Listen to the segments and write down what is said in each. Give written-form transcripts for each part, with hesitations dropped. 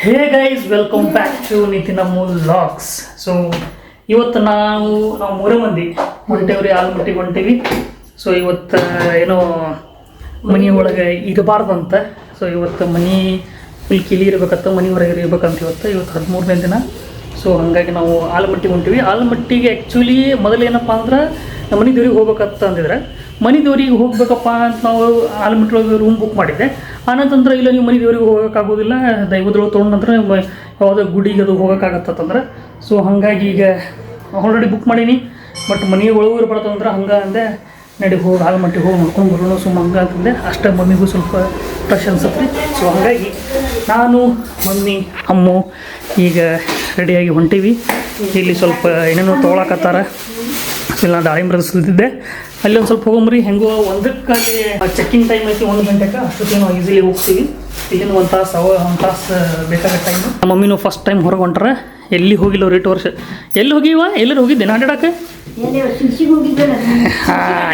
Hey guys, welcome back to Nitin Amul vlogs. So ಇವತ್ತು ನಾವು ಮೂರೇ ಮಂದಿ ಹೊಂಟೇವ್ರಿ, ಆಲ್ಮಟ್ಟಿಗೆ ಹೊಂಟೇವಿ. ಸೊ ಇವತ್ತು ಏನೋ ಮನೆ ಒಳಗೆ ಇರಬಾರ್ದಂತ. ಸೊ ಇವತ್ತು ಮನೆ ಫುಲ್ ಕಿಲಿ ಇರ್ಬೇಕಂತ, ಮನೆ ಹೊರಗೆ ಇರ್ಬೇಕಂತ ಇವತ್ತು 13ನೇ ದಿನ. ಸೊ ಹಾಗಾಗಿ ನಾವು ಆಲಮಟ್ಟಿಗೆ ಹೊಂಟೀವಿ. ಆಲಮಟ್ಟಿಗೆ ಆ್ಯಕ್ಚುಲಿ ಮೊದಲೇನಪ್ಪ ಅಂದ್ರೆ ನಮ್ಮ ಮನೆ ದೇವ್ರಿಗೆ ಹೋಗ್ಬೇಕಂತ ಅಂದಿದ್ರೆ, ಮನೆ ದೇವ್ರಿಗೆ ಹೋಗ್ಬೇಕಪ್ಪ ಅಂತ ನಾವು ಆಲಮಟ್ಟಿ ಒಳಗೆ ರೂಮ್ ಬುಕ್ ಮಾಡಿದ್ದೆ. ಆನಂತರ ಇಲ್ಲ, ನೀವು ಮನೆ ದೇವ್ರಿಗೆ ಹೋಗೋಕ್ಕಾಗೋದಿಲ್ಲ, ದೈವದೊಳಗೆ ತೊಗೊಂಡು ನಂತರ ಯಾವುದೋ ಗುಡಿಗೆ ಅದು ಹೋಗೋಕ್ಕಾಗತ್ತಂದ್ರೆ. ಸೊ ಹಾಗಾಗಿ ಈಗ ಆಲ್ರೆಡಿ ಬುಕ್ ಮಾಡೀನಿ, ಬಟ್ ಮನೆ ಒಳಗೂ ಇರ್ಬಾರ್ದಂದ್ರೆ ಹಂಗೆ ಅಂದೆ, ನಡಿ ಹೋಗಿ ಆಲಮಟ್ಟಿಗೆ ಹೋಗಿ ನೋಡ್ಕೊಂಡು ಬರೋಣ ಸುಮ್ಮ ಹಂಗೆ ಅಂತಂದೆ. ಅಷ್ಟೇ ಮಮ್ಮಿಗೂ ಸ್ವಲ್ಪ ಫ್ರೆಶ್ ಅನ್ಸತ್ರಿ. ಸೊ ಹಾಗಾಗಿ ನಾನು, ಮಮ್ಮಿ, ಅಮ್ಮು ಈಗ ರೆಡಿಯಾಗಿ ಹೊಂಟೀವಿ. ಇಲ್ಲಿ ಸ್ವಲ್ಪ ಏನೇನೋ ತೊಗೊಳಕತ್ತಾರ. ಇಲ್ಲ ದಾಳಿಂಬ್ರ ಸುತ್ತಿದ್ದೆ, ಅಲ್ಲಿ ಒಂದು ಸ್ವಲ್ಪ ಹೋಗಂಬ್ರಿ. ಹೆಂಗೋ ಒಂದಕ್ಕಾಗಿ ಚೆಕ್ಕಿಂಗ್ ಟೈಮ್ ಐತಿ 1 ಗಂಟೆಗೆ, ಅಷ್ಟೊತ್ತಿಗೆ ನಾವು ಈಸಿಲಿ ಹೋಗ್ತೀವಿ. ಇಲ್ಲಿಂದ ಒಂದು ತಾಸು ಬೇಕಾಗೋ ಟೈಮ್. ನಮ್ಮ ಮಮ್ಮಿನೂ ಫಸ್ಟ್ ಟೈಮ್ ಹೊರಗೆ ಹೊಂಟ್ರೆ, ಎಲ್ಲಿ ಹೋಗಿಲ್ಲ ಅವ್ರು 8 ವರ್ಷ. ಎಲ್ಲಿ ಹೋಗಿವ? ಎಲ್ಲರೂ ಹೋಗಿದ್ದೆ ನಾಡಾಡಕ್ಕೆ. ಹಾಂ,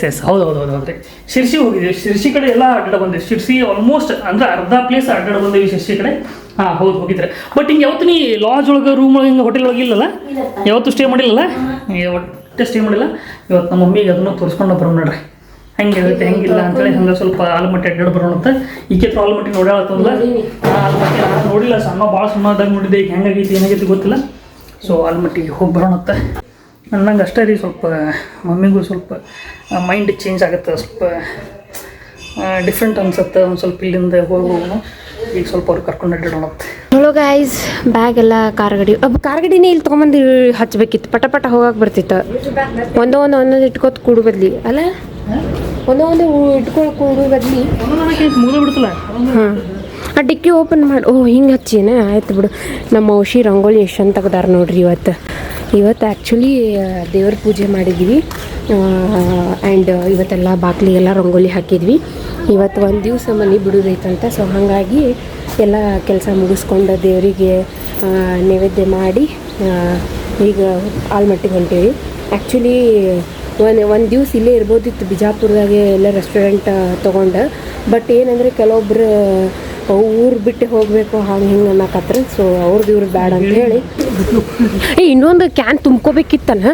ಎಸ್ ಹೌದು ರೀ. ಶಿರ್ಸಿ ಹೋಗಿದ್ದೀವಿ. ಶಿರ್ಸಿ ಕಡೆ ಎಲ್ಲ ಅಡ್ಡಾಡ ಬಂದಿವಿ. ಶಿರ್ಸಿ ಆಲ್ಮೋಸ್ಟ್ ಅಂದ್ರೆ ಅರ್ಧ ಪ್ಲೇಸ್ ಅಡ್ಡಾಡ ಬಂದಿವಿ ಶಿರ್ಸಿ ಕಡೆ. ಹಾಂ ಹೌದು, ಹೋಗಿದ್ರೆ. ಬಟ್ ಹಿಂಗೆ ಯಾವತ್ತು ನೀ ಲಾಡ್ಜ್ ಒಳಗೆ, ರೂಮ್ ಒಳಗೆ, ಹಿಂಗೆ ಹೋಟೆಲ್ ಒಳಗೆ ಇಲ್ಲಲ್ಲ, ಯಾವತ್ತು ಸ್ಟೇ ಮಾಡಿಲ್ಲಲ್ಲ? ಒಟ್ಟೆ ಸ್ಟೇ ಮಾಡಿಲ್ಲ. ಇವತ್ತು ನಮ್ಮ ಮಮ್ಮಿಗೆ ಅದನ್ನು ತೋರಿಸ್ಕೊಂಡು ಬರೋಣ ನೋಡ್ರಿ, ಹೆಂಗೆ ಇರುತ್ತೆ ಹೆಂಗಿಲ್ಲ ಅಂತೇಳಿ. ಹಂಗೆ ಸ್ವಲ್ಪ ಆಲಮಟ್ಟಿ ಅಡ್ಡಾಡಿ ಬರೋಣ ಅಂತ. ಈಕೆ ಆಲಮಟ್ಟಿ ನೋಡ್ಯಾಳತ್ತಂದ್ರೆ, ಆಲಮಟ್ಟಿ ನಾನು ನೋಡಿಲ್ಲ, ಸಣ್ಣ ಭಾಳ ಸಣ್ಣದಾಗ ನೋಡಿದ್ದೆ. ಈಗ ಹೆಂಗಾಗೈತಿ ಏನಾಗೈತಿ ಗೊತ್ತಿಲ್ಲ. ಸೊ ಆಲಮಟ್ಟಿಗೆ ಹೋಗಿ ಬರೋಣತ್ತ ನಂಗೆ ಅಷ್ಟೇ ರೀ. ಸ್ವಲ್ಪ ಮಮ್ಮಿಗೂ ಸ್ವಲ್ಪ ಮೈಂಡ್ ಚೇಂಜ್ ಆಗುತ್ತೆ, ಸ್ವಲ್ಪ ಡಿಫ್ರೆಂಟ್ ಅನ್ಸುತ್ತೆ. ಒಂದು ಸ್ವಲ್ಪ ಇಲ್ಲಿಂದ ಹೋಗೋನು ಈಗ ಸ್ವಲ್ಪ ಅವ್ರು ಕರ್ಕೊಂಡು ಅಡ್ಡಾಡೋಣತ್ತೆ. ಹಲೋ ಗೈಸ್, ಬ್ಯಾಗ್ ಎಲ್ಲ ಕಾರ್ ಗಾಡಿನೇ ಇಲ್ಲಿ ತೊಗೊಂಬಂದು ಹಚ್ಬೇಕಿತ್ತು. ಪಟ ಹೋಗಕ್ಕೆ ಬರ್ತಿತ್ತು. ಒಂದೊಂದು ಇಟ್ಕೋತ ಕೂಡು ಬದ್ಲಿ ಅಲ್ಲ, ಒಂದೊಂದು ಇಟ್ಕೊಂಡು ಕೂಡು ಬದ್ಲಿ ಬಿಡ್ತಲ್ಲ. ಹಾಂ, ಆ ಡಿಕ್ಕಿ ಓಪನ್ ಮಾಡಿ. ಓ ಹಿಂಗೆ ಹಚ್ಚಿನ, ಆಯ್ತು ಬಿಡು. ನಮ್ಮ ಔಷಧಿ ರಂಗೋಲಿ ಎಷ್ಟು ಅಂತ ತೆಗ್ದಾರ ನೋಡ್ರಿ. ಇವತ್ತು ಆ್ಯಕ್ಚುಲಿ ದೇವ್ರ ಪೂಜೆ ಮಾಡಿದ್ವಿ. ಆ್ಯಂಡ್ ಇವತ್ತೆಲ್ಲ ಬಾಗಿಲಿಗೆಲ್ಲ ರಂಗೋಲಿ ಹಾಕಿದ್ವಿ. ಇವತ್ತು ಒಂದು ದಿವಸ ಮನೆ ಬಿಡೋದೈತಂತ. ಸೊ ಹಾಗಾಗಿ ಎಲ್ಲ ಕೆಲಸ ಮುಗಿಸ್ಕೊಂಡು ದೇವರಿಗೆ ನೈವೇದ್ಯ ಮಾಡಿ ಈಗ ಆಲ್ಮಟ್ಟಿಗೆ ಹೊಂಟೀವಿ. ಆ್ಯಕ್ಚುಲಿ ಒಂದು ದಿವಸ ಇಲ್ಲೇ ಇರ್ಬೋದಿತ್ತು, ಬಿಜಾಪುರದಾಗೆ ಎಲ್ಲ ರೆಸ್ಟೋರೆಂಟ್ ತೊಗೊಂಡು. ಬಟ್ ಏನಂದರೆ ಕೆಲವೊಬ್ರು ಊರು ಬಿಟ್ಟು ಹೋಗಬೇಕು ಹಿಂಗೆ ಅನ್ನಕತ್ರ. ಸೊ ಅವ್ರದ್ದು ಇವ್ರದ್ದು ಬೇಡ ಅಂತ ಹೇಳಿ ಇನ್ನೊಂದು ಕ್ಯಾನ್ ತುಂಬ್ಕೋಬೇಕಿತ್ತಲ್ಲ.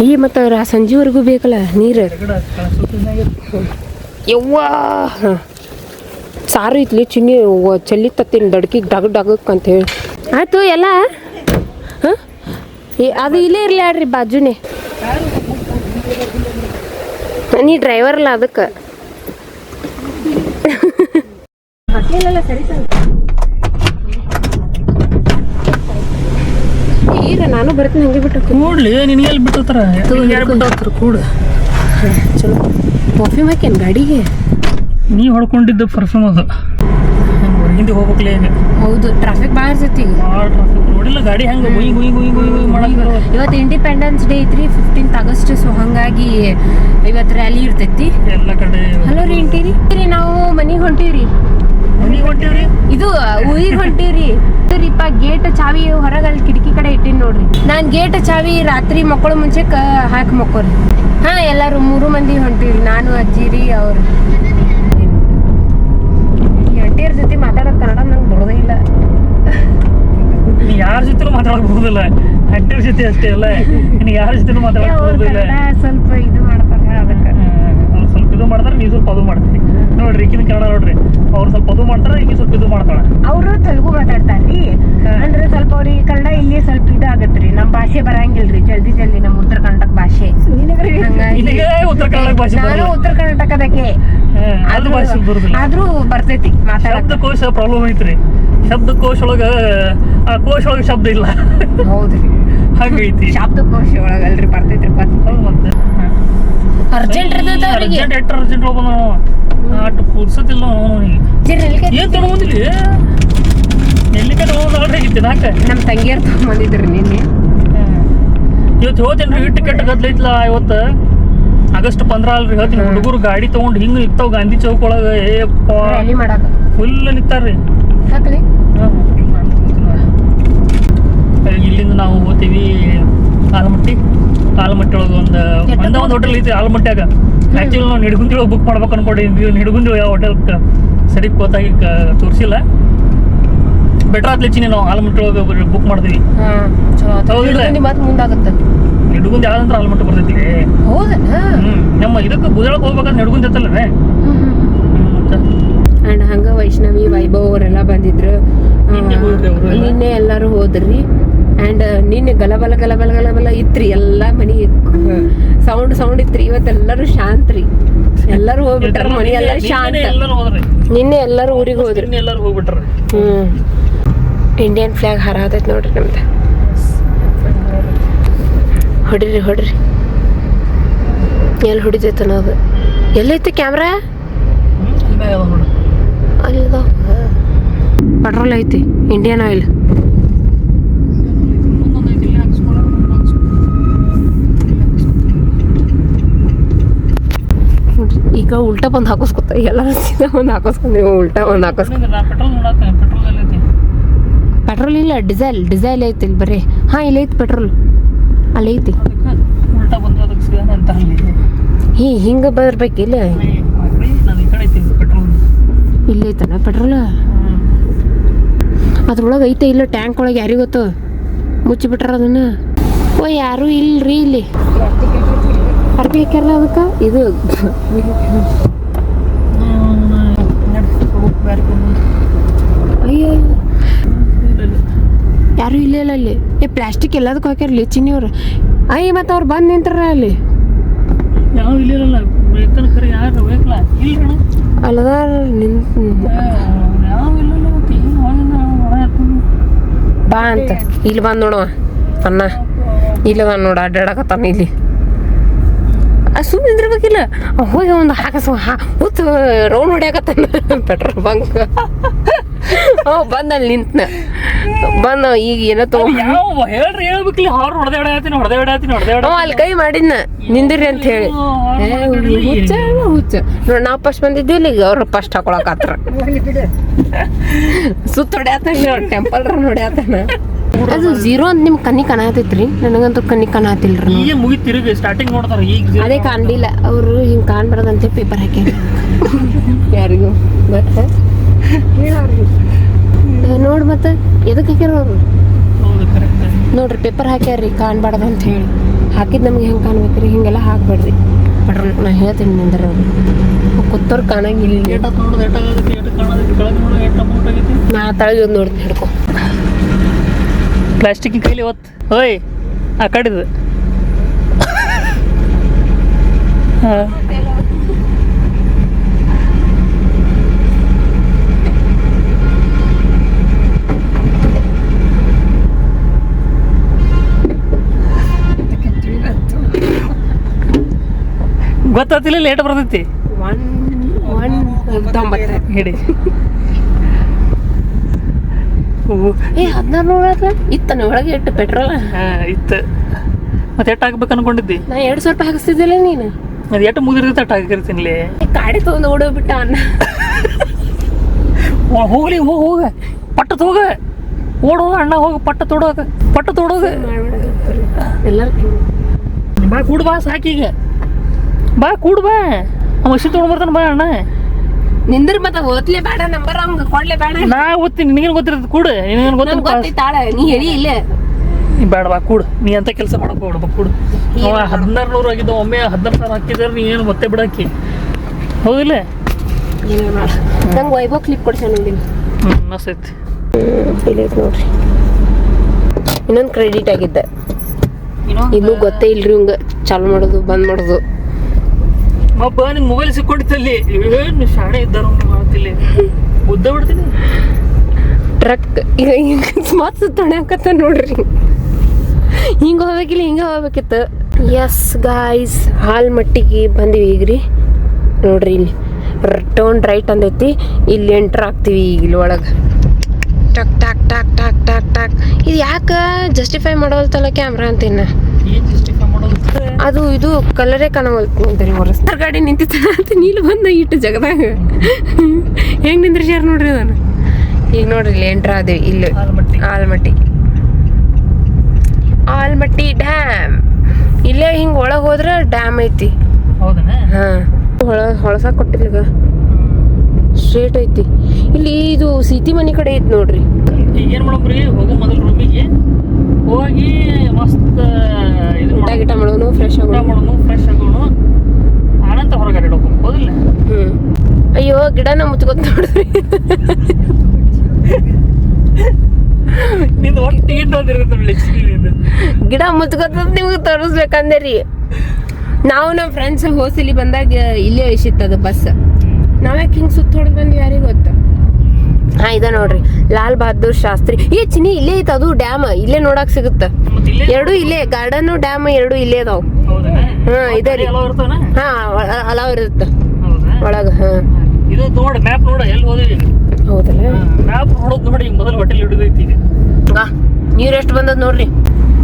ಈ ಮತ್ತು ಸಂಜೆವರೆಗೂ ಬೇಕಲ್ಲ ನೀರು. ಯವ್ವ ಸಾರು ಇತ್ಲಿ ಚಿನ್ನಿ ಚೆಲ್ಲಿತ್ತತ್ತೀನಿ ದಡ್ಕಿಗೆ ಡಗಕ್ಕೆ ಅಂತ ಹೇಳಿ. ಆಯಿತು ಎಲ್ಲ. ಹಾಂ, ಅದು ಇಲ್ಲೇ ಇರಲಿ ಆಡ್ರಿ ಬಾಜುನೇ. ನೀ ಡ್ರೈವರ್ಲ್ಲ ಅದಕ್ಕೆ. ಇಲ್ಲ ಸರಿ ಈಗ ನಾನು ಬರ್ತೀನಿ. ಹಂಗೆ ಬಿಟ್ಟು ಕೂಡ್ಲಿ ನಿನಗೆ ಎಲ್ಲಿ ಬಿಟ್ಟಿರ್ತಾರ? ಯಾರು ಬಿಟ್ಟು ಕೂಡ ಚಲೋ ಪರ್ಫ್ಯೂಮ್ ಹಾಕೇನು ಗಾಡಿಗೆ? ನೀ ಹೊಡ್ಕೊಂಡಿದ್ದು ಪರ್ಫ್ಯೂಮ್ ಅದು. ಹಿಂದೆ ಹೋಗ್ಬೇಕಲೇ ಈಗ. ಹೌದು, ಟ್ರಾಫಿಕ್ ಭಾಳ ಇರ್ತೈತಿ ಈಗ. ಭಾಳ ಟ್ರಾಫಿಕ್ ನೋಡಿಲ್ಲ, ಗಾಡಿ ಹೆಂಗೆ ಗುಯ್ ಮಾಡಕ್ಕೆ. ಇವತ್ತು ಇಂಡಿಪೆಂಡೆನ್ಸ್ ಡೇ ಐತ್ರಿ, 15th ಆಗಸ್ಟ್. ಸೊ ಹಾಗಾಗಿ ಇವತ್ತು ರ್ಯಾಲಿ ಇರ್ತೈತಿ ಎಲ್ಲ ಕಡೆ. ಹಲೋ ರೀ ಇಂಟೀರಿ, ನಾವು ಮನೆಗೆ ಹೊಂಟೀವ್ರಿ. ಇದು ಊರಿಗೆ ಹೊಂಟೀವ್ರಿ. ರೀಪ ಗೇಟ್ ಚಾವಿ ಹೊರಗೆ ಅಲ್ಲಿ ಕಿಟಕಿ ಕಡೆ ಇಟ್ಟಿನಿ ನೋಡ್ರಿ. ನಾನು ಗೇಟ್ ಚಾವಿ ರಾತ್ರಿ ಮಕ್ಕಳು ಮುಂಚೆಕ್ಕೆ ಹಾಕಿ ಮಕ್ಕೋರಿ. ಹಾಂ, ಎಲ್ಲರೂ 3 ಮಂದಿ ಹೊಂಟೀವ್ರಿ. ನಾನು, ಅಜ್ಜಿ ರೀ, ಅವ್ರು. ಹೆಂಡತಿಯರ ಜೊತೆ ಮಾತಾಡೋದು ಕನ್ನಡ ನಂಗೆ ಬರೋದೇ ಇಲ್ಲ. ಯಾರ ಜೊತೆ ಮಾತಾಡೋಕೆ ಬರೋದಿಲ್ಲ, ಹೆಂಡತಿಯರ ಜೊತೆ ಅಷ್ಟೇ ಅಲ್ಲ, ಯಾರ ಜೊತೆ ಮಾತಾಡೋಕೆ ಬರೋದಿಲ್ಲ. ಸ್ವಲ್ಪ ಇದು ಮಾಡ್ತಾರೆ, ಅದಕ್ಕೆ ಅವ್ರು ಸ್ವಲ್ಪ ಇದು ಮಾಡ್ತಾರೆ, ನೀವು ಸ್ವಲ್ಪ ಅದು ಮಾಡ್ತೀವಿ ನೋಡ್ರಿ. ಈಗಿನ ಕನ್ನಡ ನೋಡ್ರಿ, ಅವ್ರು ಸ್ವಲ್ಪ ಅದು ಮಾಡ್ತಾರೆ, ಈಗ ಸ್ವಲ್ಪ ಇದು ಮಾಡ್ತಾಳೆ. ಅವರು ತೆಲುಗು ಮಾತಾಡ್ತಾರ್ರಿ, ಅಂದ್ರೆ ಸ್ವಲ್ಪ ಅವ್ರಿಗೆ ಕನ್ನಡ ಇಲ್ಲಿ ಸ್ವಲ್ಪ ಇದು ಆಗತ್ರಿ. ನಮ್ಮ ಭಾಷೆ ಬರಂಗಿಲ್ರಿ ಜಲ್ದಿ ನಮ್ಮ ಉತ್ತರ ಕರ್ನಾಟಕ ಭಾಷೆ. ಉತ್ತರ ಕನ್ನಡ ಭಾಷೆ, ನಾನು ಉತ್ತರ ಕರ್ನಾಟಕದಕ್ಕೆ, ಆದ್ರೂ ಬರ್ತೈತಿ ಮಾತಾಡೋದು. ಶಬ್ದಕೋಶ ಪ್ರಾಬ್ಲಮ್ ಐತ್ರಿ. ಶಬ್ದಕೋಶ ಒಳಗೆ ಆ ಕೋಶ ಒಳಗೆ ಶಬ್ದ ಇಲ್ಲ. ಹೌದ್ರಿ, ಹಂಗೈತಿ. ಶಬ್ದಕೋಶ ಒಳಗಲ್ರಿ ಬರ್ತೈತ್ರಿ. ಮತ್ತೆ ಅರ್ಜೆಂಟ್ ಇರ್ತೈತೆ ಅವ್ರಿಗೆ. ಅರ್ಜೆಂಟ್ ಹೋಗೋಣ ನಾವು, ಅಷ್ಟು ಪುರ್ಸತಿಲ್ಲ ಅವನಿಗೆ. ಏನು ತಗೊಂಡಿಲ್ಲ, ಎಲ್ಲಿ ಕಡೆ ಹೋಗೋದು ಆಗಿತ್ತು ನಾಲ್ಕು. ನಮ್ಮ ತಂಗಿಯರ್ ತಗೊಂಡಿದ್ರಿ ನಿನ್ನೆ. ಇವತ್ತು ಹೋತೇನ್ರಿ, ಟಿಕೆಟ್ ಗದ್ಲೈತ್ಲ. ಇವತ್ತು ಆಗಸ್ಟ್ 15 ಅಲ್ರಿ. ಹೇಳ್ತೀನಿ, ಹುಡುಗರು ಗಾಡಿ ತೊಗೊಂಡು ಹಿಂಗೆ ನಿಂತಾವ ಗಾಂಧಿ ಚೌಕ್ ಒಳಗೆ. ರ್ಯಾಲಿ ಮಾಡಕ್ಕೆ ಫುಲ್ ನಿಂತಾರ್ರಿ. ಇಲ್ಲಿಂದ ನಾವು ಹೋಗ್ತೀವಿ ಆಲಮಟ್ಟಿ. ಆಲಮಟ್ಟಿ ಒಳಗೆ ಒಂದು ಹೋಟೆಲ್ ಐತಿ ಆಲಮಟ್ಟ್ಯಾಗ. ಆ್ಯಕ್ಚುಲಿ ನಾವು ನಿಡಗುಂದಿ ಒಳಗೆ ಬುಕ್ ಮಾಡ್ಬೇಕು ಅನ್ಕೊಂಡಿದ್ವಿ. ನಿಡಗುಂದಿ ಯಾವ ಹೋಟೆಲ್ ಸರಿ ಗೊತ್ತಾಗಿ ತೋರಿಸಿಲ್ಲ. ಬೆಟರ್ ಆತ್ಲಿಚ್ಚಿನಿ ನಾವು ಆಲಮಟ್ಟಿ ಒಳಗೆ ಬುಕ್ ಮಾಡ್ತೀವಿ. ಹೌದಿಲ್ಲ ಮತ್ತೆ ಮುಂದಾಗತ್ತೆ ನಿಡುಗುಂದ ಯಾವ್ದಂತ ಆಲಮಟ್ಟಿ ಬರ್ತೈತಿ. ಹೌದಾ ನಮ್ಮ ಇದಕ್ಕೆ ಬುದಳಕ್ಕೆ ಹೋಗ್ಬೇಕಾದ್ರೆ ನಿಡುಗುಂದ ಐತಲ್ಲವೇ. ಆ್ಯಂಡ್ ಹಂಗೆ ವೈಷ್ಣವಿ ವೈಭವ್ ಅವರೆಲ್ಲ ಬಂದಿದ್ರು. ನಿನ್ನೆ ಎಲ್ಲರೂ ಹೋದ್ರಿ. ಆ್ಯಂಡ್ ನಿನ್ನೆ ಗಲಬಲ ಗಲಬಲ ಗಲಬಲ ಇತ್ರಿ ಎಲ್ಲ ಮನೆ ಸೌಂಡ್ ಇತ್ರಿ. ಇವತ್ತೆಲ್ಲರೂ ಶಾಂತ್ ರೀ. ಎಲ್ಲರೂ ಹೋಗ್ಬಿಟ್ರ ಮನೆ ಎಲ್ಲ ಶಾಂತ. ನಿನ್ನೆ ಎಲ್ಲರೂ ಊರಿಗೆ ಹೋದ್ರಿ. ಎಲ್ಲರೂ ಹೋಗ್ಬಿಟ್ರ. ಇಂಡಿಯನ್ ಫ್ಲಾಗ್ ಹಾರಾತೈತಿ ನೋಡ್ರಿ ನಮ್ದು. ಹೊಡಿರಿ ಎಲ್ಲಿ ಹೊಡಿತೈತ ನಾವು. ಎಲ್ಲೈತಿ ಕ್ಯಾಮ್ರಾ? ಅಲ್ಲ ಪೆಟ್ರೋಲ್ ಐತಿ. ಇಂಡಿಯನ್ ಆಯಿಲ್ ಈಗ ಉಲ್ಟಾ ಬಂದು ಹಾಕೋಸ್ಕೊತ ಎಲ್ಲ ಸೀದಾ ಒಂದು ಹಾಕೋಸ್ಕೊಂಡ್ರಿ. ಉಲ್ಟಾ ಒಂದು ಪೆಟ್ರೋಲ್ ಇಲ್ಲ, ಡಿಸೈಲ್ ಐತಿ ಇಲ್ಲಿ ಬರೀ. ಹಾಂ ಇಲ್ಲ ಐತಿ ಪೆಟ್ರೋಲ್, ಅಲ್ಲಿ ಐತಿ. ಹಿಂಗೆ ಬರ್ಬೇಕಿಲ್ಲ, ಇಲ್ಲ ಐತನ ಪೆಟ್ರೋಲ್. ಅದ್ರೊಳಗೆ ಐತೆ ಇಲ್ಲ ಟ್ಯಾಂಕ್ ಒಳಗೆ ಯಾರಿಗೆ ಗೊತ್ತು, ಮುಚ್ಚಿಬಿಟ್ರ ಅದನ್ನ. ಓ ಯಾರೂ ಇಲ್ರಿ ಇಲ್ಲಿ. ಅರ್ಬಿ ಹಾಕ್ಯಾರಲ್ಲ ಅದಕ್ಕೆ. ಇದು ಅಯ್ಯೋ ಯಾರು ಇಲ್ಲ ಅಲ್ಲಿ. ಪ್ಲಾಸ್ಟಿಕ್ ಎಲ್ಲದಕ್ಕೂ ಹಾಕ್ಯಾರಲ್ಲ ಚಿನ್ನಿಯವ್ರು. ಅಯ್ಯ ಮತ್ತು ಅವ್ರು ಬಂದು ನಿಂತಾರ ಅಲ್ಲಿ. ಅಲ್ಲದಾರ ಬಾ ಅಂತ ಇಲ್ಲಿ ಬಂದು ನೋಡುವ ಅನ್ನ. ಇಲ್ಲದ ನೋಡ ಅಡ್ಡಾಡಕತ್ತಾನ ಇಲ್ಲಿ. ಸುಮ್ಮನೆ ನಿಂದಿರ್ಬೇಕಿಲ್ಲ. ಹೋಗಿ ಒಂದು ಹುತ್ತು ರೌಂಡ್ ಹೊಡ್ಯಾಕತ್ತಾನ ಪೆಟ್ರೋಲ್ ಬಂಕ್. ಬಂದಲ್ಲಿ ನಿಂತನ ಬಂದ. ಈಗ ಏನೋ ಹೇಳ್ಬೇಕಿಲ್ಲ. ಅಲ್ಲಿ ಕೈ ಮಾಡಿದ್ನ ನಿಂದಿರಿ ಅಂತ ಹೇಳಿ. ಹುಚ್ಚ ನೋಡಿ, ನಾವು ಫಸ್ಟ್ ಬಂದಿದ್ದೀವಿ. ಈಗ ಅವ್ರು ಫಸ್ಟ್ ಹಾಕೊಳಕತ್ರ. ಸುತ್ತ ಹೊಡ್ಯಾತಾನ, ಟೆಂಪಲ್ ರನ್ ಹೊಡ್ಯಾತಾನ. ಅದು ಝೀರೋ ಅಂತ ನಿಮ್ಗೆ ಕಣ್ಣಿ ಕಾಣತೈತ್ರಿ. ನನಗಂತೂ ಕಣ್ಣಿ ಕಾಣತಿಲ್ರಿ. ಸ್ಟಾರ್ಟಿಂಗ್ ನೋಡ್ತಾರ ಈಗ ಅದೇ ಕಾಣಲಿಲ್ಲ. ಅವರು ಹಿಂಗೆ ಕಾಣ್ಬಾರ್ದಂತೆ ಪೇಪರ್ ಹಾಕ್ಯಾರ. ಯಾರಿಗೂ ಗೊತ್ತ ನೋಡಿ. ಮತ್ತೆ ಎದಕ್ಕೆ ಹಾಕ್ಯಾರ ಅವರು ನೋಡ್ರಿ, ಪೇಪರ್ ಹಾಕ್ಯಾರ್ರಿ ಕಾಣ್ಬಾರ್ದು ಅಂತ ಹೇಳಿ. ಹಾಕಿದ್ ನಮ್ಗೆ ಹೆಂಗೆ ಕಾಣ್ಬೇಕ್ರಿ, ಹಿಂಗೆಲ್ಲ ಹಾಕ್ಬೇಡ್ರಿ ಪೆಟ್ರೋಲ್. ನಾ ಹೇಳ್ತೀನಿ ನಿಂದ್ರ ಕೂತವ್ರು ಕಾಣಂಗಿಲ್ಲ. ನಾ ತಳಗಿ ಒಂದು ನೋಡ್ತೀನಿ ಹಿಡ್ಕೊ. ಪ್ಲಾಸ್ಟಿಕ್ ಕೈಲಿ ಹೊತ್ತು ಓಯ್ ಆ ಕಡಿದು. ಹಾಂ ಗೊತ್ತಾತಿಲ್ಲ, ಲೇಟ್ ಬರ್ತೈತಿ. 190 ಹಿಡಿ. 1600 ಇತ್ತನ ಒಳಗೆ ಇಟ್ಟು ಪೆಟ್ರೋಲ್. ಇತ್ತು. ಮತ್ತೆ ಎಟ್ಟು ಹಾಕ್ಬೇಕು ಅನ್ಕೊಂಡಿದ್ದಿ? ನಾ 200 ರೂಪಾಯಿ ಹಾಕಿಸ್ತಿದ್ದಿಲ್ಲ ನೀನು. ಅದು ಎಟ್ಟು ಮುಗಿದಿರ್ತೈತೆ ಅಟ್ಟು ಹಾಕಿರ್ತೀನಿ. ಗಾಡಿ ತೊಗೊಂಡು ಓಡೋಗ್ಬಿಟ್ಟ ಅನ್ನ. ಹೋಗ್ಲಿ ಹೋಗ ಪಟ್ಟ ಹೋಗ ಓಡೋಗ ಅಣ್ಣ, ಹೋಗ ಪಟ್ಟ ತೋಡೋಗ ಎಲ್ಲರೂ ಬಾ ಕೂಡ್ ಬಾ. ಸಾಕೀಗ ಬಾ ಕೂಡ್ ಬಾ. ಮಷಿನ್ ತೊಗೊಂಡು ಬರ್ತಾನೆ ಬಾ ಅಣ್ಣ. ನಿಂದ್ರ ಮತ್ತೆ ಓದ್ಲೇ ಬೇಡ, ನಂಬರ್ ಅವ್ಗ ಕೊಡ್ಲೇ ಬೇಡ. ನಾ ಓದ್ತೀನಿ, ನಿನಗೇನು ಗೊತ್ತಿರ್ತದೆ ಕೂಡು. ನಿನಗೇನು ಗೊತ್ತಾಳ, ನೀ ಹೇಳಿ ಇಲ್ಲ. ಬೇಡ ಬಾ ಕೂಡು. ನೀ ಅಂತ ಕೆಲಸ ಮಾಡಕ್ ಹೋಗ್ಬಿಡ್ಬ ಕೂಡು. 1600 ಆಗಿದ್ದ, ಒಮ್ಮೆ 16,000 ಹಾಕಿದ್ರೆ ನೀ ಏನು ಮತ್ತೆ ಬಿಡಾಕಿ. ಹೌದಿಲ್ಲ? ನಂಗೆ ವೈಭವ್ ಕ್ಲಿಪ್ ಕೊಡ್ಸ ನೋಡಿನಿ. ಮಸ್ತೈತಿ. ಇಲ್ಲೈತೆ ನೋಡ್ರಿ. ಇನ್ನೊಂದು ಕ್ರೆಡಿಟ್ ಆಗಿದ್ದ. ಇನ್ನೂ ಗೊತ್ತೇ ಇಲ್ರಿ ಇವಂಗ ಚಾಲು ಮಾಡೋದು ಬಂದ್ ಮಾಡೋದು. ಒಬ್ಬ ನಿನ್ ಮೊಬೈಲ್ ಸಿಕ್ಕೊಂಡಿತ್ತಲ್ಲಿ. ಏನು ಶಾಣೆ ಇದ್ದಾರ ಮಾಡ್ತಿಲ್ಲ, ಉದ್ದ ಬಿಡ್ತೀನಿ. ಟ್ರಕ್ ಈಗ ಮಸ್ತ್ ತೊಣಕತ್ತ ನೋಡ್ರಿ. ಹಿಂಗೆ ಹೋಗ್ಬೇಕಿಲ್ಲ, ಹಿಂಗೆ ಹೋಗ್ಬೇಕಿತ್ತು. ಎಸ್ ಗಾಯ್ಸ್, ಆಲ್ಮಟ್ಟಿಗೆ ಬಂದಿವಿ ಈಗ್ರಿ. ನೋಡ್ರಿ ಇಲ್ಲಿ ಟರ್ನ್ ರೈಟ್ ಅಂದೈತಿ. ಇಲ್ಲಿ ಎಂಟ್ರ್ ಆಗ್ತೀವಿ ಈಗ. ಇಲ್ಲಿ ಒಳಗೆ ಟಕ್ talk talk talk talk talk. ಇದು ಯಾಕೆ ಜಸ್ಟಿಫೈ ಮಾಡೋಲ್ತಲ್ಲ ಕ್ಯಾಮ್ರಾ ಅಂತೀನ. ಅದು ಇದು ಕಲರೇ ಕಾಣವಲ್ರಿ. ಹೊರಸ್ತಾರ ಗಾಡಿ ನಿಂತಿತ್ತ ನೀಲು ಬಂದ ಇಟ್ಟು ಜಗದಾಗ ಹೆಂಗೆ ನಿಂದ್ರಿಸ್ಯಾರ ನೋಡ್ರಿ ಅದನ್ನು. ಈಗ ನೋಡ್ರಿ ಇಲ್ಲಿ ಎಂಟ್ರ್ ಆದೇವಿ. ಇಲ್ಲಿ ಆಲ್ಮಟ್ಟಿ ಡ್ಯಾಮ್. ಇಲ್ಲೇ ಹಿಂಗೆ ಒಳಗೆ ಹೋದ್ರೆ ಡ್ಯಾಮ್ ಐತಿ. ಹೌದಾ? ಹಾಂ, ಹೊಳಸ ಕೊಟ್ಟಿಲ್ಲ ಈಗ. ಸ್ಟ್ರೇಟ್ ಐತಿ. ಇಲ್ಲಿ ಇದು ಸೀತಿ ಮನಿ ಕಡೆ ಐತಿ ನೋಡ್ರಿ. ಈಗ ಏನ್ ಮಾಡಮ್ರಿ, ಹೋಗೋ ಮೊದಲು ರೂಮಿಗೆ ಹೋಗಿ ಮಸ್ತ್ ಇದು ಊಟ ಗಿಟ ಮಾಡೋನು, ಫ್ರೆಶ್ ಊಟ ಮಾಡೋನು, ಫ್ರೆಶ್ ಆಗೋನು, ಆನಂತ ಹೊರಗಡೆ ಹೋಗ್ಬೇಕು. ಹೌದಿಲ್ಲ? ಅಯ್ಯೋ ಗಿಡನ ಮುಚ್ಕೊತ ನೋಡ್ರಿ. ನಿಂದು ಒಟ್ಟು ಗಿಡ ಮುಚ್ಕೊತ ನಿಮ್ಗೆ ತೋರಿಸ್ಬೇಕಂದ್ರಿ. ನಾವು ನಮ್ಮ ಫ್ರೆಂಡ್ಸ್ ಹೋಸಲಿ ಬಂದಾಗ ಇಲ್ಲೇ ಇಳಿಸಿತ್ತದ ಬಸ್. ನಾವ್ಯಾಕೆ ಹಿಂಗೆ ಸುತ್ತ ಹೊಡೆದು ಬಂದ್ವಿ ಯಾರಿಗೆ ಗೊತ್ತ. ಹಾ ಇದ ನೋಡ್ರಿ ಲಾಲ್ ಬಹದ್ದೂರ್ ಶಾಸ್ತ್ರಿ. ಚಿನಿ ಇಲ್ಲೇ ಐತ, ಅದು ಡ್ಯಾಮ್ ಇಲ್ಲೇ ನೋಡಕ್ ಸಿಗುತ್ತ. ಎರಡು ಇಲ್ಲೇ ಗಾರ್ಡನ್ ಡ್ಯಾಮ್ ಎರಡು ಇಲ್ಲೇ ಅದಾವ. ಹಾ ಇದೆ ರೀ. ಹಾ ಅಲಾವ್ ಇರುತ್ತ ಒಳಗ. ಹಾ ಇದು ನೋಡಿ ಮ್ಯಾಪ್ ನೋಡ ಎಲ್ಲಿ ಹೋದಿವಿ. ಹೌದಲ್ಲ, ಮ್ಯಾಪ್ ನೋಡೋದು ನೋಡಿ. ಮೊದಲು ಹೋಟೆಲ್ ಹಿಡಿದೈತಿ. ನೀರ್ ಎಷ್ಟು ಬಂದದ್ ನೋಡ್ರಿ.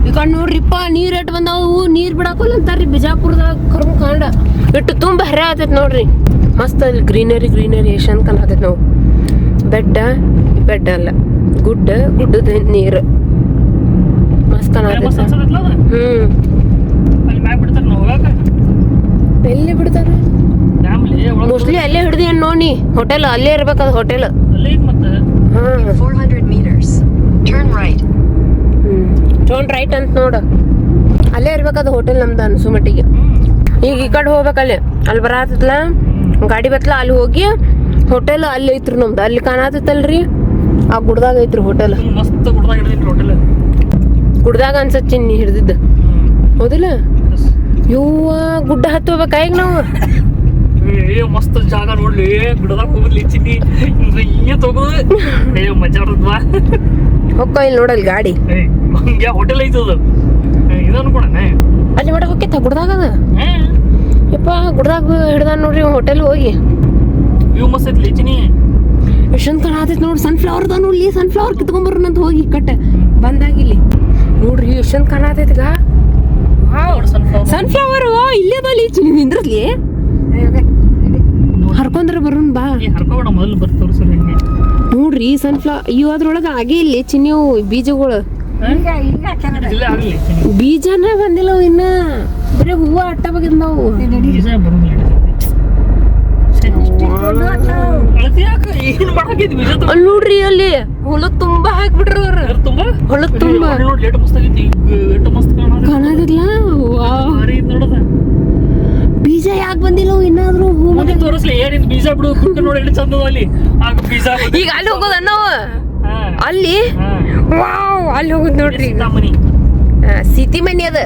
ಈ ಕಣ್ ನೋಡ್ರಿಪ್ಪ, ನೀರ್ ಎಷ್ಟ್ ಬಂದಾವು. ನೀರ್ ಬಿಡಾಕಲ್ಲ ಅಂತಾರ್ರಿ ಬಿಜಾಪುರದಾಗ. ಕರ್ಮ ಕಾಂಡ ಇಟ್ಟು ತುಂಬಾ ಹರ ಆತೈತ್ ನೋಡ್ರಿ. ಮಸ್ತ್ ಅಲ್ಲಿ ಗ್ರೀನರಿ ಎಷ್ಟು ಅಂತ ಕಾಣತೈತ್. ನಾವು ಬೆಡ್ಡ ಅಲ್ಲ, ಗುಡ್ಡದ ನೀರು ಮಸ್ತ್ ಕಾಣತೈತ. ಎಲ್ಲಿ ಬಿಡ್ತಾರ ಮೋಸ್ಟ್ಲಿ ಅಲ್ಲೇ ಹಿಡ್ದಿ ನೋಡಿ. ಹೋಟೆಲ್ ಅಲ್ಲೇ ಇರ್ಬೇಕದ. ಹೋಟೆಲ್ ಟರ್ನ್ ರೈಟ್ ಅಂತ ನೋಡ. ಅಲ್ಲೇ ಇರ್ಬೇಕದ ಹೋಟೆಲ್ ನಮ್ದು ಅನ್ಸು ಮಟ್ಟಿಗೆ. ಈಗ ಈ ಕಡೆ ಹೋಗ್ಬೇಕಲ್ಲಿ. ಅಲ್ಲಿ ಬರತ್ತಲ್ಲ ಗಾಡಿ ಬತ್ಲ, ಅಲ್ಲಿ ಹೋಗಿ ಹೋಟೆಲ್ ಅಲ್ಲಿ ಐತ್ರಿ ನಮ್ದು. ಅಲ್ಲಿ ಕಾಣತೈತಲ್ರಿ, ಆ ಗುಡ್ದಾಗ ಐತ್ರಿ ಹೋಟೆಲ್. ಮಸ್ತ್ ಗುಡ್ದಾಗ ಅನ್ಸತ್ ನೀ ಹಿಡ್ದಿದ್ದ. ಹೌದಿಲ್ಲ? ಇವ್ವ ಗುಡ್ಡ ಹತ್ತೋಬೇಕ ಈಗ ನಾವು. ಮಸ್ತ್ ಜಾಗ ನೋಡ್ಲಿ, ಗುಡ್ಡದಾಗ ಹೋಗ್ಲಿ ಚಿನ್ನಿ. ಹಿಂಗೆ ತಗೋದು ಮಜಾ ಬರ್ತದ್ವಾ. ಹೊಕ್ಕ ಇಲ್ಲಿ ನೋಡಲ್ ಗಾಡಿ. ಹಂಗೆ ಹೋಟೆಲ್ ಐತದ ಇದು ಅನ್ಕೊಣ. ಅಲ್ಲಿ ಮಟ ಹೊಕ್ಕೈತ ಗುಡ್ದಾಗದ. ಯಪ್ಪ ಗುಡ್ದಾಗ ಹಿಡ್ದ ನೋಡ್ರಿ ಹೋಟೆಲ್ ಹೋಗಿ. ವ್ಯೂ ಮಸ್ತ್ ಐತ್ಲಿ ಚಿನ್ನಿ. ಎಷ್ಟೊಂದು ಕಾಣತೈತಿ ನೋಡ್ರಿ. ಸನ್ಫ್ಲವರ್ ಅದ ನೋಡ್ಲಿ. ಸನ್ಫ್ಲವರ್ ಕಿತ್ಕೊಂಬರ್ನಂತ ಹೋಗಿ ಕಟ್ಟ ಬಂದಾಗಿಲ್ಲಿ ನೋಡ್ರಿ ಎಷ್ಟೊಂದು ಕಾಣತೈತಿಗ. ಸನ್ಫ್ಲವರ್ ಇಲ್ಲೇ ಬಲ್ಲಿ ಚಿನ್ನಿ ನಿಂದ್ರಸ್ಲಿ. ಹರ್ಕೊಂಡ್ರ ಬರೋನ್ ಬಾ. ಹರ್ಕೋಬೇಡ, ಮೊದಲು ಬರ್ತವ್ರ ಸರ್. ಹಿಂಗೆ ನೋಡ್ರಿ ಸನ್ಫ್ಲವರ್. ಅಯ್ಯೋ ಅದ್ರೊಳಗ ಆಗೇ ಇಲ್ಲಿ ಚಿನ್ನಿವು ಬೀಜಗಳು. ಬೀಜನ ಬಂದಿಲ್ಲ ಇನ್ನ, ಬರೀ ಹೂವ ಅಟ್ಟ ಬಗ್ಗದ್ ನಾವು. ಅಲ್ಲಿ ನೋಡ್ರಿ ಅಲ್ಲಿ ಹೊಲಕ್ ತುಂಬಾ ಹಾಕ್ಬಿಟ್ರ ಅವ್ರ. ಹೊಲಕ್ ತುಂಬಾ ಕಾಣದಿಲ್ಲ. ಬೀಜ ಯಾಕೆ ಬಂದಿಲ್ಲ ಇನ್ನಾದ್ರು? ತೋರಿಸ್ಲಿ ಏನಿದ್ ಬೀಜ ಬಿಡು ನೋಡಿ ಎಷ್ಟು ಚಂದ ಅಲ್ಲಿ. ಈಗ ಅಲ್ಲಿ ಹೋಗೋದ ನಾವು. ಅಲ್ಲಿ ವಾವ್ ಅಲ್ಲಿ ಹೋಗುದ್ ನೋಡ್ರಿ. ಸೀತಿ ಮನಿ ಅದ.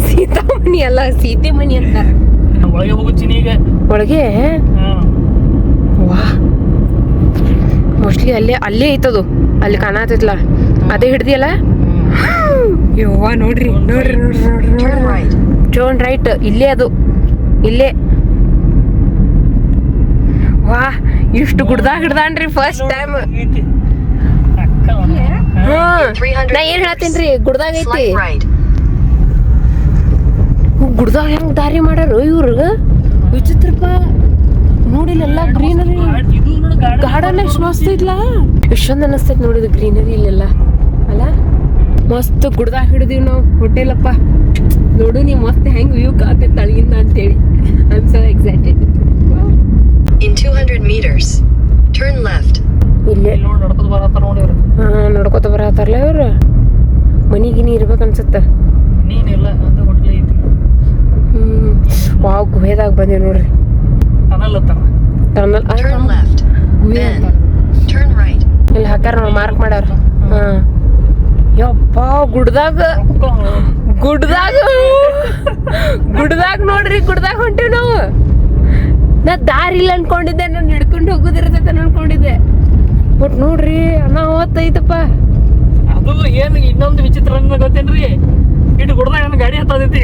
ಸೀತಾ ಮನಿ ಅಲ್ಲ, ಸೀತಿ ಮನಿ ಅಂತ. ಒಳಗೆ ಹೋಗು ಚಿನ್ನಿ ಈಗ. ಒಳಗೆ ವಾ ಮೋಸ್ಟ್ಲಿ ಅಲ್ಲೇ ಐತದು. ಅಲ್ಲಿ ಕಾಣತೈತ್ಲ, ಅದೇ ಹಿಡ್ದಿಯಲ್ಲ. ಯವ್ವ ನೋಡ್ರಿ ನೋಡ್ರಿ ನೋಡ್ರಿ ನೋಡ್ರಿ. ಟರ್ನ್ ರೈಟ್ ಇಲ್ಲೇ ಅದು, ಇಲ್ಲೇ. ವಾ ಇಷ್ಟು ಗುಡ್ದಾಗ ಹಿಡ್ದಾನ್ರಿ ಫಸ್ಟ್ ಟೈಮ್. ನಾ ಏನ್ ಹೇಳ್ತೇನ್ರಿ, ಗುಡ್ದಾಗ ಐತಿ. ಗುಡ್ದಾಗ ಹೆಂಗ್ ದಾರಿ ಮಾಡ್ಯಾರ ಇವ್ರ, ವಿಚಿತ್ರಪ್ಪ. ನೋಡಿಲ್ಲ ಗ್ರೀನರಿ. ಗಾರ್ಡನ್ ಎಷ್ಟು ಮಸ್ತ್ ಐತ್ಲಾ. ಎಷ್ಟೊಂದು ಅನಸ್ತೈತಿ ನೋಡಿದ ಗ್ರೀನರಿ ಇಲ್ಲೆಲ್ಲ ಅಲ್ಲ. ಮಸ್ತ್ ಗುಡ್ದಾಗ ಹಿಡಿದೀವಿ ನಾವು ಹೋಟೆಲ್. ಅಪ್ಪ ನೋಡು ನೀ ಮಸ್ತ್ ಹೆಂಗ್ ವ್ಯೂ ಕಾತೈತಿ ತಳಗಿಂದ ಅಂತೇಳಿ. I am so excited. In 200 meters, turn left. ಇಲ್ಲೇ ನಡ್ಕೊತ ಬರತ್ತಾರ ನೋಡಿ ಅವ್ರು. ನಡ್ಕೊತ ಬರತ್ತಾರಲ್ಲ ಇವ್ರು. ಮನಿಗಿನಿ ಇರ್ಬೇಕು ಅನ್ಸತ್ತ. ನೀನಿಲ್ಲ ಅದು ಹೋಟೆಲ್ ಐತಿ. ವಾವ್ ಗುಹೆದಾಗ ಬಂದೇವ್ ನೋಡ್ರಿ. Tunnel Turn left. Then turn right. ಇಲ್ಲಿ ಹಾಕ್ಯಾರ ನೋಡಿ, ಮಾರ್ಕ್ ಮಾಡ್ಯಾರ. ಯಪ್ಪ ಗುಡ್ದಾಗ ನೋಡ್ರಿ. ಗುಡ್ದಾಗ ಹೊಂಟಿವ್ ನಾವು. ನಾ ದಾರಿ ಇಲ್ಲ ಅನ್ಕೊಂಡಿದ್ದೆ, ನಾನು ಹಿಡ್ಕೊಂಡು ಹೋಗೋದಿರ್ತೈತೆ ಅನ್ಕೊಂಡಿದ್ದೆ. ಬಟ್ ನೋಡ್ರಿ ಅನಾಹುತ ಐತಪ್ಪ. ಅದು ಏನು ಇನ್ನೊಂದು ವಿಚಿತ್ರ ಗೊತ್ತೇನ್ರಿ, ಇಟ್ಟು ಗುಡ್ದಾಗ ನನ್ನ ಗಾಡಿ ಹತ್ತದೈತಿ.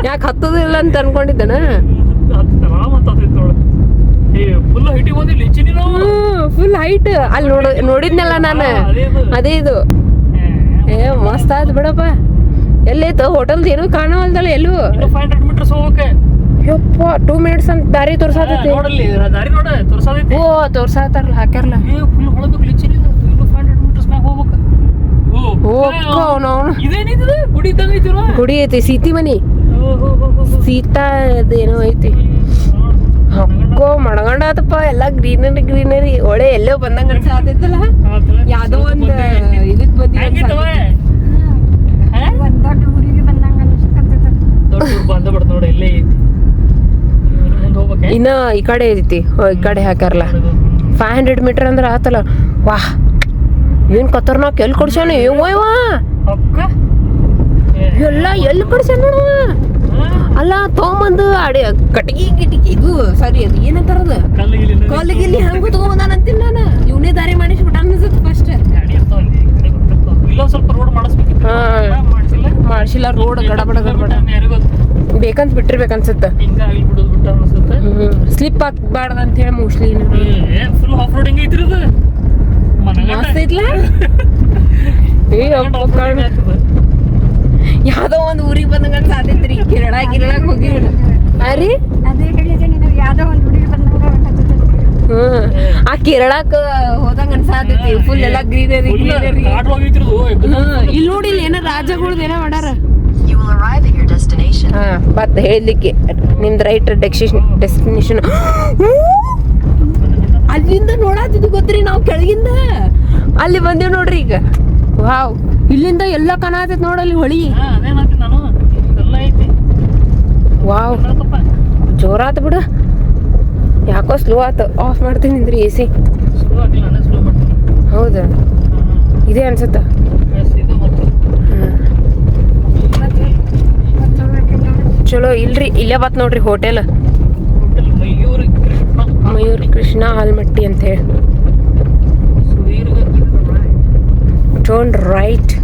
ಯಾಕೆ ಹತ್ತೋದಿಲ್ಲ ಅಂತ ಅನ್ಕೊಂಡಿದ್ದಾನ. ಫುಲ್ ಹೈಟಿಗೆ ಬಂದಿಲ್ಲ ಚಿನ್ನಿ ನಾವು. ಫುಲ್ ಹೈಟ್ ಅಲ್ಲಿ ನೋಡಿದ್ನಲ್ಲ ನಾನು. ಅದೇ ಇದು. ಮಸ್ತ್ ಆಯ್ತು ಬಿಡಪ್ಪ. ಎಲ್ಲೈತು ಹೋಟೆಲ್ ಏನು ಕಾಣವಲ್ದಲ್ಲ ಎಲ್ಲೂ. 500 ಮೀಟರ್ಸ್ ಹೋಗಕ್ಕೆ. ಯಪ್ಪ 2 ಮಿನಿಟ್ಸ್ ಅಂತ ದಾರಿ ತೋರ್ಸಾತೈತಿ. ದಾರಿ ನೋಡ ತೋರ್ಸಾತೈತಿ. ಓ ತೋರ್ಸಾತಾರಲ್ಲ, ಹಾಕ್ಯಾರಲ್ಲ. ಫುಲ್ ಹೊಳಬೇಕು ಚಿನ್ನಿ. ಇನ್ನು 500 ಮೀಟರ್ಸ್ ಮ್ಯಾಗ ಹೋಗ್ಬೇಕು. ಇದೇನಿದೆ ಗುಡಿ ಇದ್ದಂಗ ಐತಿ. ಗುಡಿ ಐತಿ, ಸೀತಿ ಮನಿ. ಸೀತಾ ಏನೋ ಐತಿ. ಹಕ್ಕೋ ಮಡಗಂಡಾತಪ್ಪ ಎಲ್ಲ ಗ್ರೀನರಿ ಒಳ್ಳೆ ಎಲ್ಲೋ ಬಂದಂಗ ಅನ್ಸಾತೈತಲ್ಲ ಯಾವ್ದೋ ಒಂದು ಇದಕ್ ಹೆಂಗಿತ್ತವ? ದೊಡ್ಡ ಊರ್ ಬಂದ ಬಿಡ್ತ ನೋಡಿ ಇಲ್ಲೇ ಐತಿ. ಮುಂದೆ ಹೋಗ್ಬೇಕೆ? ಇನ್ನ ಈ ಕಡೆ ಐತಿ ಈ ಕಡೆ ಹಾಕ್ಯಾರಲ್ಲ 500 ಮೀಟರ್ ಅಂದ್ರೆ ಆತಲ್ಲ. ವಾಹ್ ಏನ್ ಖತರ್ನಾಕ್ ಎಲ್ಲಿ ಕೊಡ್ಸ್ಯಾನ ಏವ ಅಕ್ಕ ಎಲ್ಲ ಎಲ್ಲಿ ಕೊಡ್ಸ್ಯಾನ ನೋಡುವ. ಅಲ್ಲ ತೊಗೊಂಬಂದು ಅಡಿ ಕಟ್ಟಿಗೆ ಗಿಟಿಗೆ ಇದು ಸಾರಿ ಅದು ಏನಂತಾರದ ಕಲ್ಲಿಗಿಲ್ಲಿ ಹಂಗು ತೊಗೊಂಬಂದಾನಂತೀನಿ ನಾನು. ಇವನೇ ದಾರಿ ಮಾಡಿಸ್ಬಿಟ್ಟ ಅನ್ಸುತ್ತೆ ಫಸ್ಟ್. ಗಾಡಿ ಇರ್ತಾವ ಅಲ್ಲಿ, ಗಾಡಿ ಗೊತ್ತಿರ್ತಾವ. ಇಲ್ಲೊಂದ್ ಸ್ವಲ್ಪ ರೋಡ್ ಮಾಡಿಸ್ಬೇಕಿತ್ತು. ಮಾಡಿಸಿಲ್ಲ ರೋಡ್ ಗಡಬಡ ಬೇಕಂತ ಬಿಟ್ಟಿರ್ಬೇಕನ್ಸುತ್ತೆ. ಹಿಂಗ ಆಗ್ಲಿ ಬಿಡೋದು ಬಿಟ್ಟ ಅನ್ಸುತ್ತೆ. ಸ್ಲಿಪ್ ಆಗ್ಬಾರ್ದು ಅಂತ ಹೇಳಿ ಮೋಸ್ಟ್ಲಿ ಫುಲ್ ಆಫ್ ರೋಡಿಂಗ್ ಐತ್ರಿ ಅದು. ಮಸ್ತ್ ಐತ್ಲ. ಯಾವ್ದೋ ಒಂದು ಊರಿಗೆ ಬಂದಂಗ ಸಾಧ್ಯತ್ರಿ ಕಿರಣ ಗಿರಳಕ್ ಹೋಗಿ ರೀ. ಆ ಕೇರಳಕ್ ಹೋದಂಗ ಅನ್ಸಾತೈತಿ ಫುಲ್ ಎಲ್ಲ ಗ್ರೀನರಿ ಗ್ರೀನರಿ. ಇಲ್ಲಿ ನೋಡಿ ಇಲ್ಲಿ ಏನೋ ರಾಜಗಳ್ದು ಏನೋ ಮಾಡ್ಯಾರ. You will arrive at your destination. ಮತ್ತ ಹೇಳಲಿಕ್ಕೆ ನಿಮ್ದು ರೈಟ್ ಡೆಸ್ಟಿನೇಷನ್. ಅಲ್ಲಿಂದ ನೋಡಾತಿದ್ದು ಗೊತ್ತ್ರಿ ನಾವು ಕೆಳಗಿಂದ ಅಲ್ಲಿ ಬಂದೇವ್ ನೋಡ್ರಿ ಈಗ. ವಾವ್ ಇಲ್ಲಿಂದ ಎಲ್ಲ ಕಾಣತೈತಿ ನೋಡಲ್ಲಿ ಹೊಳಿ. ವಾವ್ ಜೋರಾತ್ ಬಿಡು. ಯಾಕೋ ಸ್ಲೋ ಆತ. ಆಫ್ ಮಾಡ್ತೀನಿ ನಿಂದ್ರಿ AC. ಹೌದಾ ಇದೇ ಅನ್ಸುತ್ತ. ಚಲೋ ಇಲ್ರಿ ಇಲ್ಲೇ ಬತ್ ನೋಡ್ರಿ ಹೋಟೆಲ್ ಮಯೂರ್ ಕೃಷ್ಣ ಆಲ್ಮಟ್ಟಿ ಅಂತ ಹೇಳಿ. Turn right.